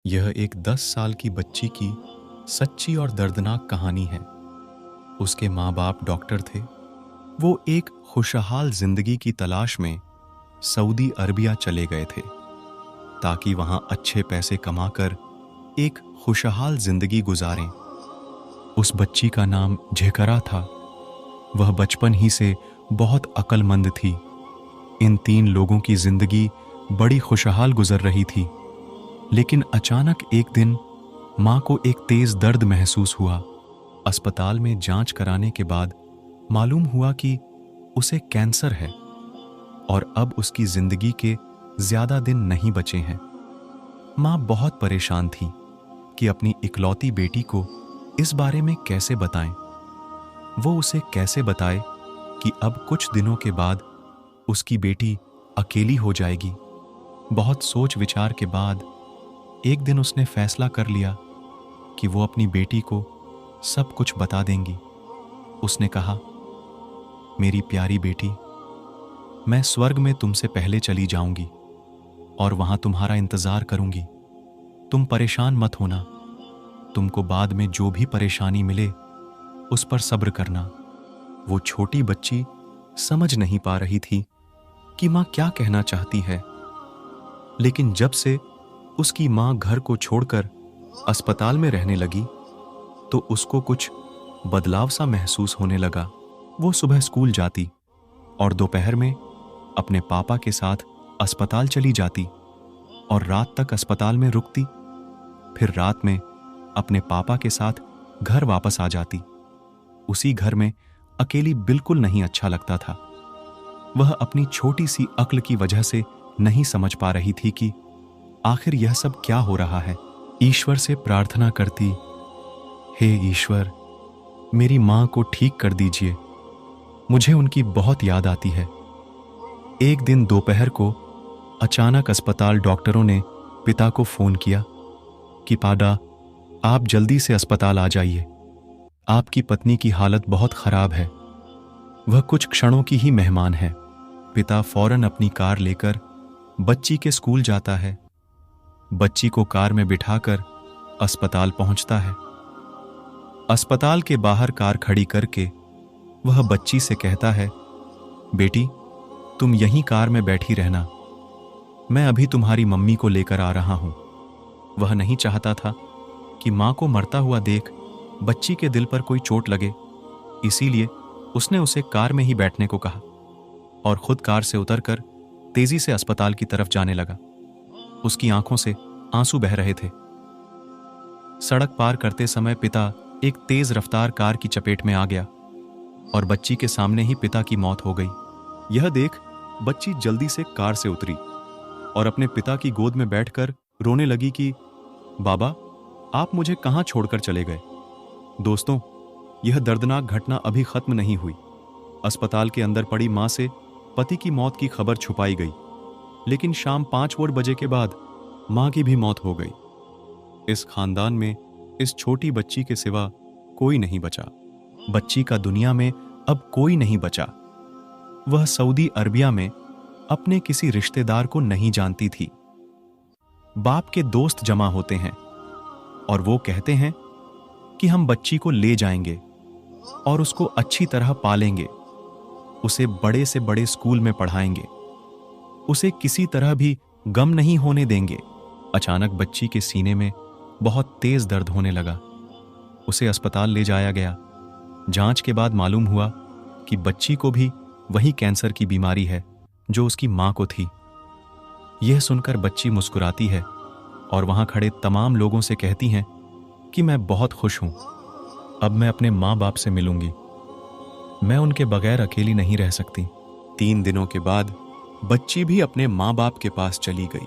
यह एक 10 साल की बच्ची की सच्ची और दर्दनाक कहानी है। उसके माँ बाप डॉक्टर थे। वो एक खुशहाल जिंदगी की तलाश में सऊदी अरबिया चले गए थे ताकि वहां अच्छे पैसे कमाकर एक खुशहाल जिंदगी गुजारें। उस बच्ची का नाम झेकरा था। वह बचपन ही से बहुत अक्लमंद थी। इन 3 लोगों की जिंदगी बड़ी खुशहाल गुजर रही थी, लेकिन अचानक एक दिन मां को एक तेज दर्द महसूस हुआ। अस्पताल में जांच कराने के बाद मालूम हुआ कि उसे कैंसर है और अब उसकी जिंदगी के ज्यादा दिन नहीं बचे हैं। मां बहुत परेशान थी कि अपनी इकलौती बेटी को इस बारे में कैसे बताएं। वो उसे कैसे बताए कि अब कुछ दिनों के बाद उसकी बेटी अकेली हो जाएगी। बहुत सोच विचार के बाद एक दिन उसने फैसला कर लिया कि वो अपनी बेटी को सब कुछ बता देंगी। उसने कहा, मेरी प्यारी बेटी, मैं स्वर्ग में तुमसे पहले चली जाऊंगी और वहां तुम्हारा इंतजार करूंगी। तुम परेशान मत होना। तुमको बाद में जो भी परेशानी मिले उस पर सब्र करना। वो छोटी बच्ची समझ नहीं पा रही थी कि मां क्या कहना चाहती है, लेकिन जब से उसकी मां घर को छोड़कर अस्पताल में रहने लगी तो उसको कुछ बदलाव सा महसूस होने लगा। वो सुबह स्कूल जाती और दोपहर में अपने पापा के साथ अस्पताल चली जाती और रात तक अस्पताल में रुकती। फिर रात में अपने पापा के साथ घर वापस आ जाती। उसी घर में अकेली बिल्कुल नहीं अच्छा लगता था। वह अपनी छोटी सी अक्ल की वजह से नहीं समझ पा रही थी कि आखिर यह सब क्या हो रहा है। ईश्वर से प्रार्थना करती, हे ईश्वर, मेरी मां को ठीक कर दीजिए, मुझे उनकी बहुत याद आती है। एक दिन दोपहर को अचानक अस्पताल डॉक्टरों ने पिता को फोन किया कि पाडा, आप जल्दी से अस्पताल आ जाइए, आपकी पत्नी की हालत बहुत खराब है, वह कुछ क्षणों की ही मेहमान है। पिता फौरन अपनी कार लेकर बच्ची के स्कूल जाता है। बच्ची को कार में बिठाकर अस्पताल पहुंचता है। अस्पताल के बाहर कार खड़ी करके वह बच्ची से कहता है, बेटी, तुम यहीं कार में बैठी रहना, मैं अभी तुम्हारी मम्मी को लेकर आ रहा हूं। वह नहीं चाहता था कि मां को मरता हुआ देख बच्ची के दिल पर कोई चोट लगे, इसीलिए उसने उसे कार में ही बैठने को कहा और खुद कार से उतरकर तेजी से अस्पताल की तरफ जाने लगा। उसकी आंखों से आंसू बह रहे थे। सड़क पार करते समय पिता एक तेज रफ्तार कार की चपेट में आ गया और बच्ची के सामने ही पिता की मौत हो गई। यह देख बच्ची जल्दी से कार से उतरी और अपने पिता की गोद में बैठकर रोने लगी कि बाबा, आप मुझे कहां छोड़कर चले गए। दोस्तों, यह दर्दनाक घटना अभी खत्म नहीं हुई। अस्पताल के अंदर पड़ी मां से पति की मौत की खबर छुपाई गई, लेकिन शाम 5 बजे के बाद मां की भी मौत हो गई। इस खानदान में इस छोटी बच्ची के सिवा कोई नहीं बचा। बच्ची का दुनिया में अब कोई नहीं बचा। वह सऊदी अरबिया में अपने किसी रिश्तेदार को नहीं जानती थी। बाप के दोस्त जमा होते हैं और वो कहते हैं कि हम बच्ची को ले जाएंगे और उसको अच्छी तरह पालेंगे, उसे बड़े से बड़े स्कूल में पढ़ाएंगे, उसे किसी तरह भी गम नहीं होने देंगे। अचानक बच्ची के सीने में बहुत तेज दर्द होने लगा। उसे अस्पताल ले जाया गया। जांच के बाद मालूम हुआ कि बच्ची को भी वही कैंसर की बीमारी है जो उसकी मां को थी। यह सुनकर बच्ची मुस्कुराती है और वहां खड़े तमाम लोगों से कहती हैं कि मैं बहुत खुश हूं, अब मैं अपने मां बाप से मिलूंगी, मैं उनके बगैर अकेली नहीं रह सकती। 3 दिनों के बाद बच्ची भी अपने मां बाप के पास चली गई।